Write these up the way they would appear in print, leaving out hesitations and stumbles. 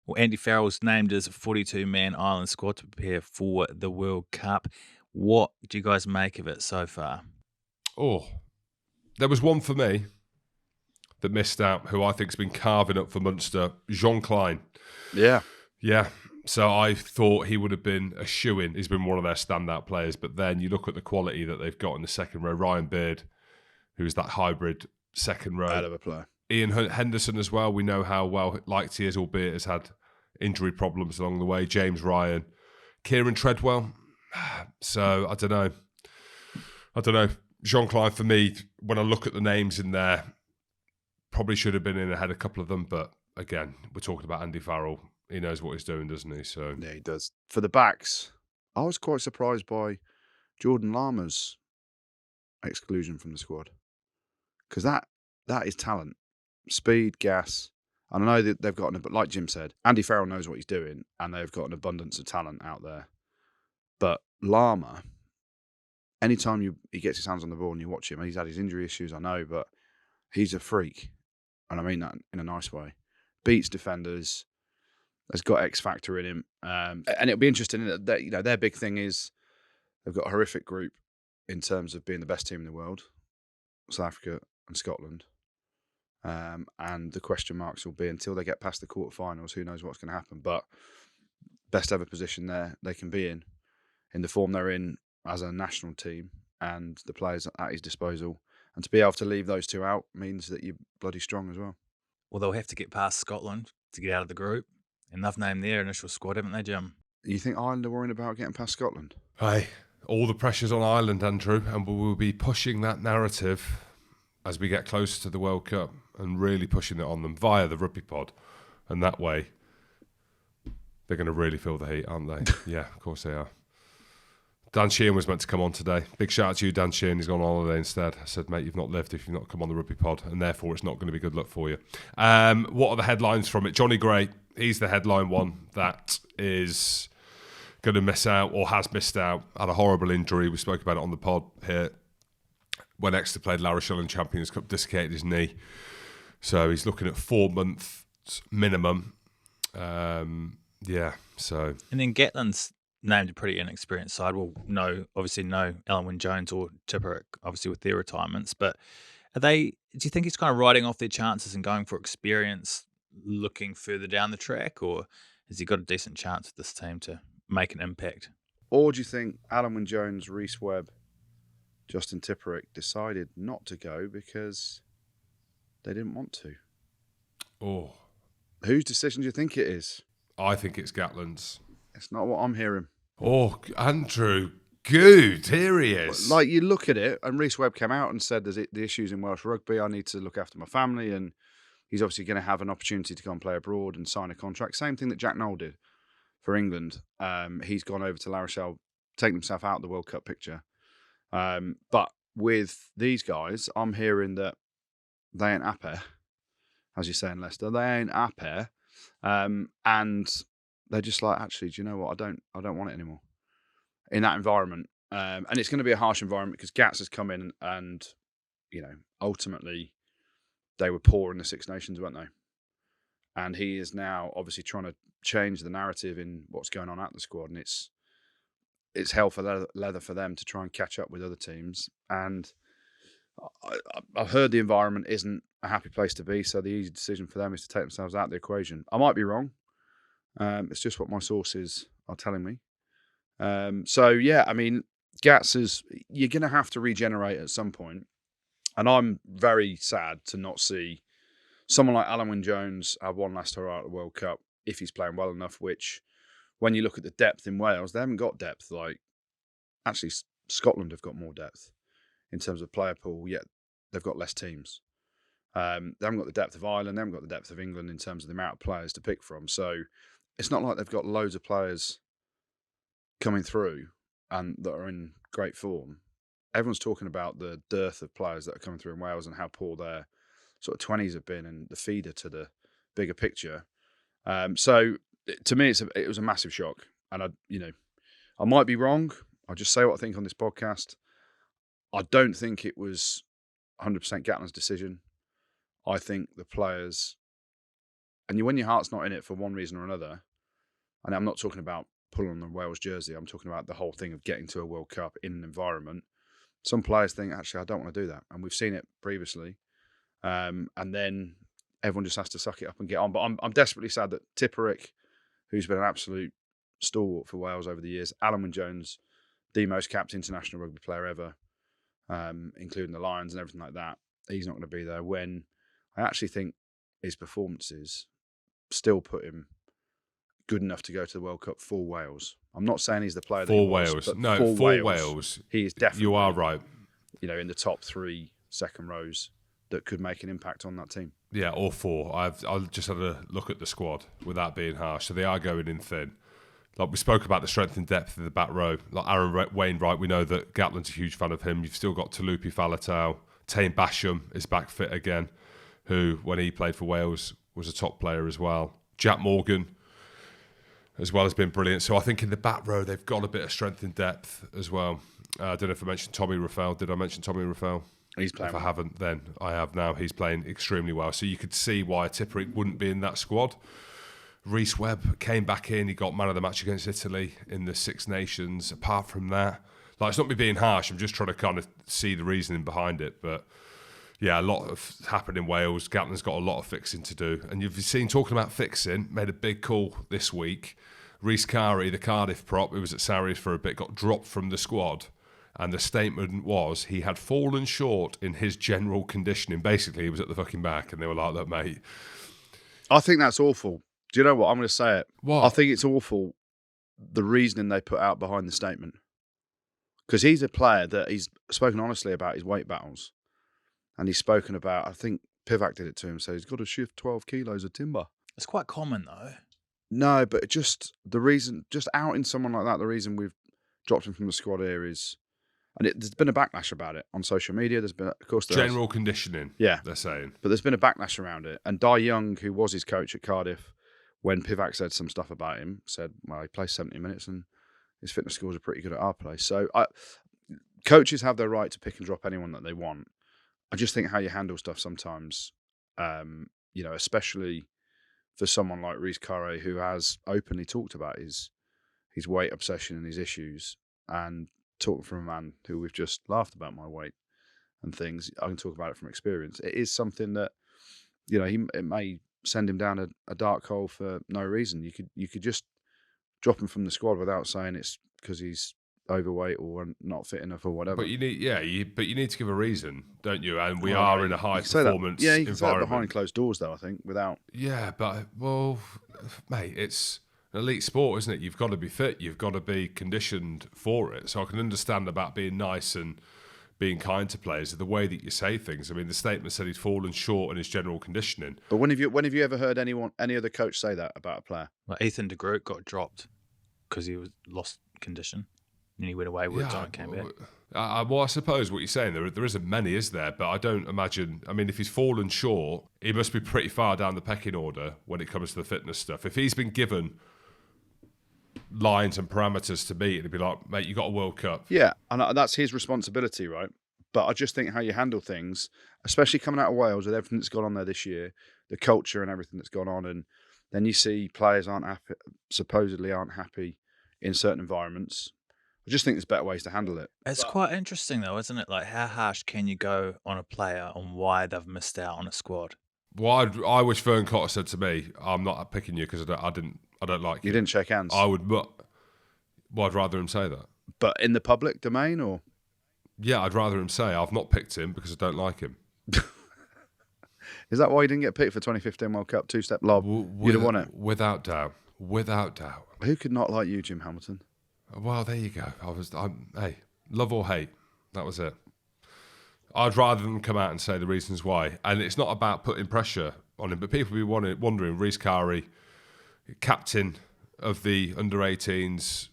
Well, Andy Farrell's named his 42-man Ireland squad to prepare for the World Cup. What do you guys make of it so far? Oh, there was one for me that missed out, who I think's been carving up for Munster, Jean Klein. Yeah. Yeah. So I thought he would have been a shoo-in. He's been one of their standout players. But then you look at the quality that they've got in the second row. Ryan Beard, who's that hybrid second row. Hell of a player. Ian Henderson as well. We know how well liked he is, albeit has had injury problems along the way. James Ryan. Kieran Treadwell. So, I don't know. Jean Klein, for me, when I look at the names in there, probably should have been in ahead a couple of them. But again, we're talking about Andy Farrell. He knows what he's doing, doesn't he? So yeah, he does. For the backs, I was quite surprised by Jordan Lama's exclusion from the squad, because that is talent, speed, gas. And I know that they've got but like Jim said, Andy Farrell knows what he's doing, and they've got an abundance of talent out there. But Lama, anytime he gets his hands on the ball and you watch him, he's had his injury issues, I know, but he's a freak, and I mean that in a nice way. Beats defenders. Has got X factor in him, and it'll be interesting that their big thing is they've got a horrific group in terms of being the best team in the world, South Africa and Scotland, and the question marks will be until they get past the quarterfinals. Who knows what's going to happen? But best ever position they can be in the form they're in as a national team, and the players at his disposal, and to be able to leave those two out means that you're bloody strong as well. Well, they'll have to get past Scotland to get out of the group. And they've named their initial squad, haven't they, Jim? You think Ireland are worrying about getting past Scotland? Hey, all the pressure's on Ireland, Andrew, and we will be pushing that narrative as we get closer to the World Cup and really pushing it on them via the Rugby Pod. And that way, they're going to really feel the heat, aren't they? Yeah, of course they are. Dan Sheehan was meant to come on today. Big shout out to you, Dan Sheehan. He's gone on holiday instead. I said, mate, you've not lived if you've not come on the Rugby Pod, and therefore it's not going to be good luck for you. What are the headlines from it? Johnny Gray, he's the headline one that is going to miss out or has missed out. Had a horrible injury. We spoke about it on the pod here. When Exeter played La Rochelle in Champions Cup, dislocated his knee. So he's looking at 4 months minimum. So. And then Gatland's named a pretty inexperienced side. Well, obviously no Alun Wyn Jones or Tipuric, obviously with their retirements. But do you think he's kind of riding off their chances and going for experience, looking further down the track, or has he got a decent chance with this team to make an impact? Or do you think Alun Wyn Jones, Rhys Webb, Justin Tipuric decided not to go because they didn't want to? Oh. Whose decision do you think it is? I think it's Gatland's. It's not what I'm hearing. Oh, Andrew, good. Here he is. Like, you look at it, and Rhys Webb came out and said there's the issues in Welsh rugby. I need to look after my family, and he's obviously going to have an opportunity to go and play abroad and sign a contract. Same thing that Jack Noel did for England. He's gone over to La Rochelle, taken himself out of the World Cup picture. But with these guys, I'm hearing that they ain't happy, as you say in Leicester. They ain't happy, and they're just like, actually, do you know what? I don't want it anymore in that environment. And it's going to be a harsh environment because Gats has come in and, ultimately they were poor in the Six Nations, weren't they? And he is now obviously trying to change the narrative in what's going on at the squad. And it's hell for leather for them to try and catch up with other teams. And I've heard the environment isn't a happy place to be. So the easy decision for them is to take themselves out of the equation. I might be wrong. It's just what my sources are telling me. Gats you're going to have to regenerate at some point. And I'm very sad to not see someone like Alun Wyn Jones have one last hurrah at the World Cup if he's playing well enough, which when you look at the depth in Wales, they haven't got depth. Like, actually, Scotland have got more depth in terms of player pool, yet they've got less teams. They haven't got the depth of Ireland. They haven't got the depth of England in terms of the amount of players to pick from. So it's not like they've got loads of players coming through and that are in great form. Everyone's talking about the dearth of players that are coming through in Wales and how poor their sort of 20s have been and the feeder to the bigger picture. So to me, it was a massive shock. And I might be wrong. I'll just say what I think on this podcast. I don't think it was 100% Gatland's decision. I think the players when your heart's not in it for one reason or another, and I'm not talking about pulling on the Wales jersey, I'm talking about the whole thing of getting to a World Cup in an environment. Some players think, actually, I don't want to do that. And we've seen it previously. And then everyone just has to suck it up and get on. But I'm desperately sad that Tipuric, who's been an absolute stalwart for Wales over the years, Alun Wyn Jones, the most capped international rugby player ever, including the Lions and everything like that, he's not going to be there, when I actually think his performances still put him good enough to go to the World Cup for Wales. I'm not saying he's the player that he was, Wales. but No, for Wales. He is definitely, You are right. in the top 3 second rows that could make an impact on that team. Yeah, or 4. I've just had a look at the squad without being harsh. So they are going in thin. Like we spoke about the strength and depth of the back row. Like Aaron Wainwright, we know that Gatland's a huge fan of him. You've still got Talupi Faletau. Tane Basham is back fit again, who, when he played for Wales, was a top player as well. Jack Morgan, as well, has been brilliant. So I think in the back row, they've got a bit of strength and depth as well. I don't know if I mentioned Tommy Rafael. Did I mention Tommy Rafael? He's playing. If I haven't, then I have now. He's playing extremely well. So you could see why Tipuric wouldn't be in that squad. Rhys Webb came back in. He got man of the match against Italy in the Six Nations. Apart from that, like, it's not me being harsh. I'm just trying to kind of see the reasoning behind it. But yeah, a lot of happened in Wales. Gatland's got a lot of fixing to do. And you've seen, talking about fixing, made a big call this week. Rhys Carey, the Cardiff prop, who was at Sarries for a bit, got dropped from the squad. And the statement was he had fallen short in his general conditioning. Basically, he was at the fucking back, and they were like, look, mate. I think that's awful. Do you know what? I'm going to say it. What? I think it's awful, the reasoning they put out behind the statement. Because he's a player that he's spoken honestly about his weight battles. And he's spoken about, I think Pivac did it to him, so he's got to shift 12 kilos of timber. It's quite common, though. No, but just the reason, just outing someone like that, the reason we've dropped him from the squad here is, and there's been a backlash about it on social media. There's been, of course, General conditioning, yeah, they're saying. But there's been a backlash around it. And Di Young, who was his coach at Cardiff, when Pivac said some stuff about him, said, well, he plays 70 minutes and his fitness scores are pretty good at our place. So coaches have their right to pick and drop anyone that they want. I just think how you handle stuff sometimes, especially for someone like Rhys Carey, who has openly talked about his weight obsession and his issues, and talking from a man who we've just laughed about my weight and things. I can talk about it from experience. It is something that, it may send him down a dark hole for no reason. You could just drop him from the squad without saying it's because he's overweight or not fit enough or whatever. But you need to give a reason, don't you? And we are in a high performance you can say that environment. behind closed doors, though. I think without. Yeah, but mate, it's an elite sport, isn't it? You've got to be fit. You've got to be conditioned for it. So I can understand about being nice and being kind to players, the way that you say things. I mean, the statement said he's fallen short in his general conditioning. But when have you ever heard any other coach say that about a player? Well, Ethan de Groot got dropped because he was lost condition. And he went away with it and came back. Well, I suppose what you're saying, there isn't many, is there? But I don't imagine. I mean, if he's fallen short, he must be pretty far down the pecking order when it comes to the fitness stuff. If he's been given lines and parameters to meet, it'd be like, mate, you got a World Cup. Yeah, and that's his responsibility, right? But I just think how you handle things, especially coming out of Wales with everything that's gone on there this year, the culture and everything that's gone on, and then you see players supposedly aren't happy in certain environments. I just think there's better ways to handle it. It's quite interesting, though, isn't it? Like, how harsh can you go on a player on why they've missed out on a squad? Well, I wish Vern Cotter said to me, "I'm not picking you because I don't like you." You didn't shake hands. I would, I'd rather him say that. But in the public domain, or yeah, I'd rather him say I've not picked him because I don't like him. Is that why you didn't get picked for 2015 World Cup two-step lob? You'd have won it without doubt. Without doubt. Who could not like you, Jim Hamilton? Well, there you go. Hey, love or hate. That was it. I'd rather them come out and say the reasons why. And it's not about putting pressure on him, but people be wondering, Rhys Carey, captain of the under-18s,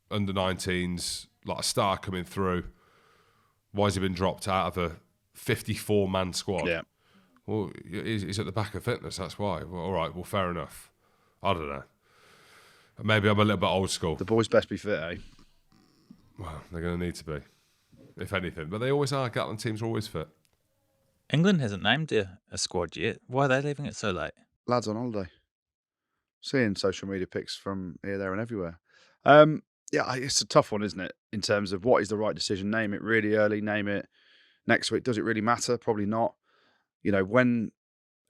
under-19s, like a star coming through. Why has he been dropped out of a 54-man squad? Yeah. Well, he's at the back of fitness, that's why. Well, all right, well, fair enough. I don't know. Maybe I'm a little bit old school. The boys best be fit, eh? Well, they're going to need to be, if anything. But they always are. Gatland teams are always fit. England hasn't named a squad yet. Why are they leaving it so late? Lads on holiday. Seeing social media pics from here, there, and everywhere. Yeah, it's a tough one, isn't it? In terms of what is the right decision. Name it really early. Name it next week. Does it really matter? Probably not. When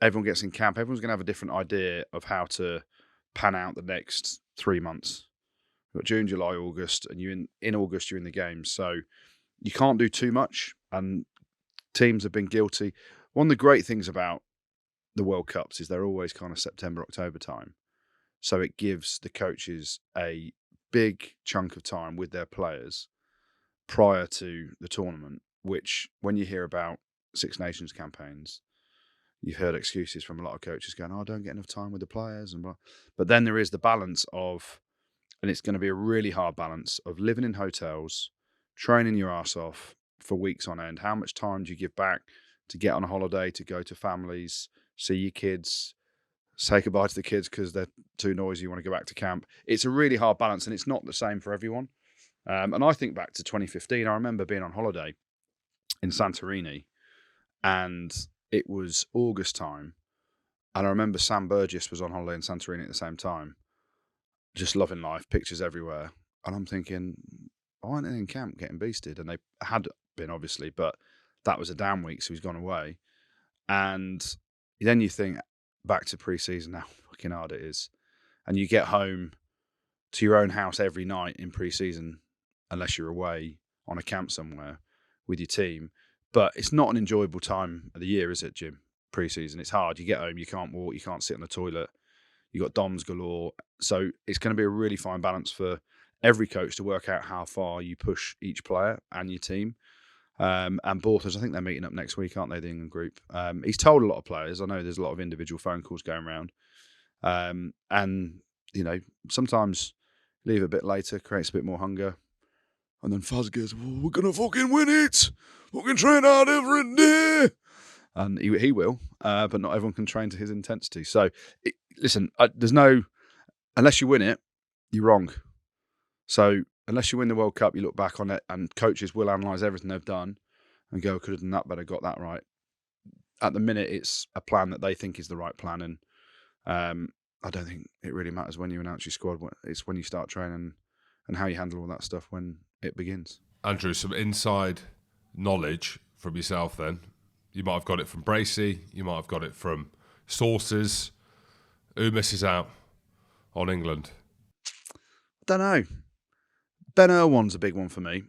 everyone gets in camp, everyone's going to have a different idea of how to pan out the next 3 months. You've got June, July, August, and in August you're in the games. So you can't do too much, and teams have been guilty. One of the great things about the World Cups is they're always kind of September, October time. So it gives the coaches a big chunk of time with their players prior to the tournament, which when you hear about Six Nations campaigns, you've heard excuses from a lot of coaches going, I don't get enough time with the players. And blah. But then there is the balance of, and it's going to be a really hard balance of living in hotels, training your ass off for weeks on end. How much time do you give back to get on a holiday, to go to families, see your kids, say goodbye to the kids because they're too noisy, you want to go back to camp? It's a really hard balance, and it's not the same for everyone. And I think back to 2015, I remember being on holiday in Santorini, and it was August time, and I remember Sam Burgess was on holiday in Santorini at the same time, just loving life, pictures everywhere. And I'm thinking, why aren't they in camp getting beasted? And they had been, obviously, but that was a down week, so he's gone away. And then you think back to pre-season, how fucking hard it is. And you get home to your own house every night in pre-season, unless you're away on a camp somewhere with your team. But it's not an enjoyable time of the year, is it, Jim? Pre-season. It's hard. You get home, you can't walk, you can't sit on the toilet. You got DOMs galore. So it's going to be a really fine balance for every coach to work out how far you push each player and your team. And Borthwick, I think they're meeting up next week, aren't they, the England group? He's told a lot of players. I know there's a lot of individual phone calls going around. And, sometimes leave a bit later, creates a bit more hunger. And then Fuzz goes, we're going to fucking win it. Fucking train hard every day. And he will, but not everyone can train to his intensity. So, listen, unless you win it, you're wrong. So, unless you win the World Cup, you look back on it, and coaches will analyse everything they've done and go, could have done that better, got that right. At the minute, it's a plan that they think is the right plan. And I don't think it really matters when you announce your squad. It's when you start training and how you handle all that stuff when it begins. Andrew, some inside knowledge from yourself then. You might have got it from Bracey. You might have got it from sources. Who misses out on England? I don't know. Ben Irwin's a big one for me.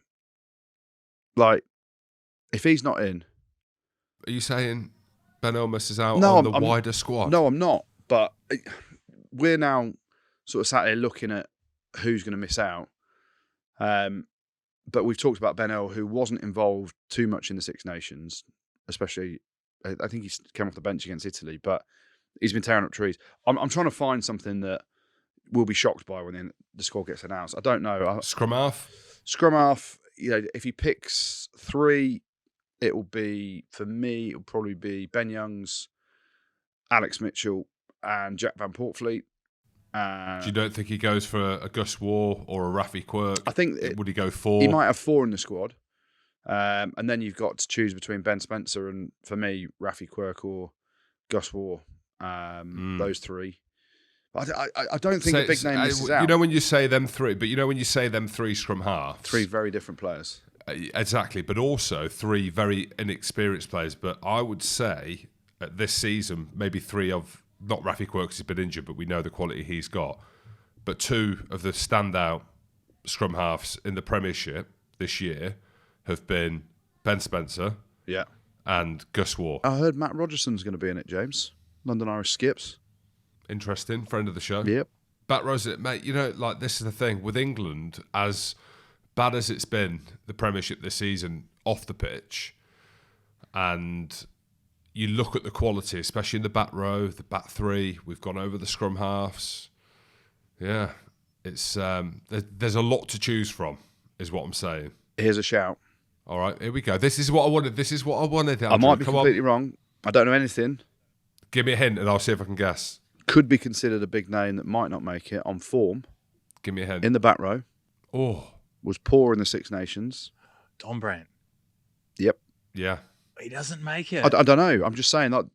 Like, if he's not in... Are you saying Ben Earl misses out on the wider squad? No, I'm not. But we're now sort of sat here looking at who's going to miss out. But we've talked about Ben Earl, who wasn't involved too much in the Six Nations, especially, I think he came off the bench against Italy, but he's been tearing up trees. I'm trying to find something that we'll be shocked by when the squad gets announced. I don't know. Scrum half? Scrum half, if he picks 3, it will be, for me, it'll probably be Ben Youngs, Alex Mitchell, and Jack Van Portfleet. You don't think he goes for a Gus Waugh or a Rafi Quirk? I think would he go 4? He might have 4 in the squad, and then you've got to choose between Ben Spencer and, for me, Rafi Quirk or Gus Waugh. Those 3. I don't think a big name misses out. You know when you say them 3, but when you say them 3 scrum halves, 3 very different players. Exactly, but also 3 very inexperienced players. But I would say at this season, maybe 3 of. Not Rafi Quirk because he's been injured, but we know the quality he's got. But 2 of the standout scrum halves in the Premiership this year have been Ben Spencer and Gus Waugh. I heard Matt Rogerson's going to be in it, James. London Irish Skips. Interesting, friend of the show. Yep. Back rows, mate, this is the thing. With England, as bad as it's been, the Premiership this season, off the pitch, and... you look at the quality, especially in the back row, the back 3. We've gone over the scrum halves. Yeah, it's there's a lot to choose from, is what I'm saying. Here's a shout. All right, here we go. This is what I wanted. Andrew. I might be completely wrong. I don't know anything. Give me a hint, and I'll see if I can guess. Could be considered a big name that might not make it on form. Give me a hint. In the back row. Oh, was poor in the Six Nations. Don Brandt. Yep. Yeah. He doesn't make it. I don't know. I'm just saying that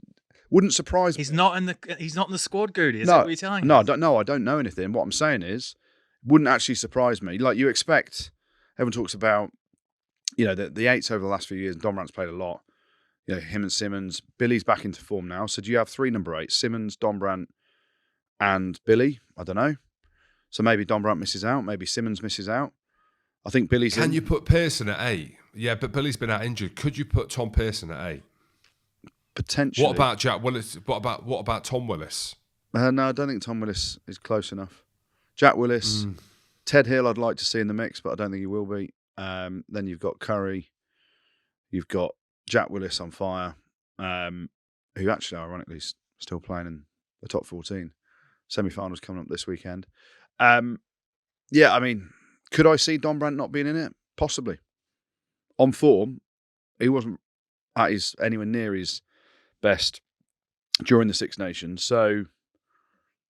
Wouldn't surprise me. He's not in the squad, Goodey. Is that what you're telling No, us? I don't know anything. What I'm saying is, wouldn't actually surprise me. Like you expect, everyone talks about, the eights over the last few years. Dombrandt's played a lot. Him and Simmons. Billy's back into form now. So do you have 3 number 8s? Simmons, Dombrandt, and Billy? I don't know. So maybe Dombrandt misses out. Maybe Simmons misses out. I think Billy's Can you put Pearson at 8? Yeah, but Billy's been out injured. Could you put Tom Pearson at 8? Potentially. What about Jack Willis? What about Tom Willis? No, I don't think Tom Willis is close enough. Jack Willis, Ted Hill I'd like to see in the mix, but I don't think he will be. Then you've got Curry. You've got Jack Willis on fire, who actually, ironically, is still playing in the top 14. Semi-finals coming up this weekend. Yeah, I mean, could I see Dombrandt not being in it? Possibly. On form, he wasn't at anywhere near his best during the Six Nations, so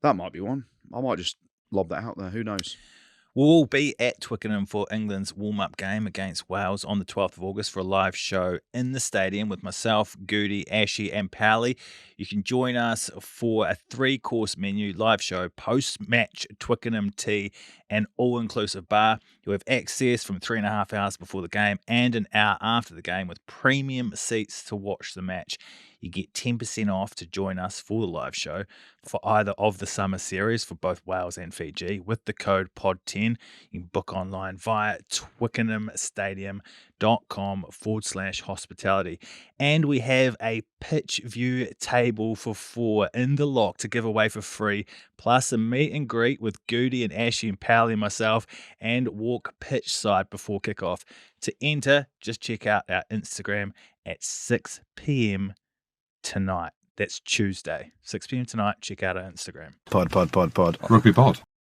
that might be one. I might just lob that out there. Who knows? We'll be at Twickenham for England's warm-up game against Wales on the 12th of August for a live show in the stadium with myself, Goodey, Ashy and Powley. You can join us for a 3-course menu live show, post-match Twickenham tea and all-inclusive bar. You'll have access from 3.5 hours before the game and an hour after the game with premium seats to watch the match. You get 10% off to join us for the live show for either of the summer series for both Wales and Fiji with the code POD10. You can book online via twickenhamstadium.com/hospitality. And we have a pitch view table for 4 in the lock to give away for free, plus a meet and greet with Goodey and Ashy and Powley and myself, and walk pitch side before kickoff. To enter, just check out our Instagram at 6 p.m. tonight. That's Tuesday, 6 p.m. tonight. Check out our Instagram. Pod. Rugby pod.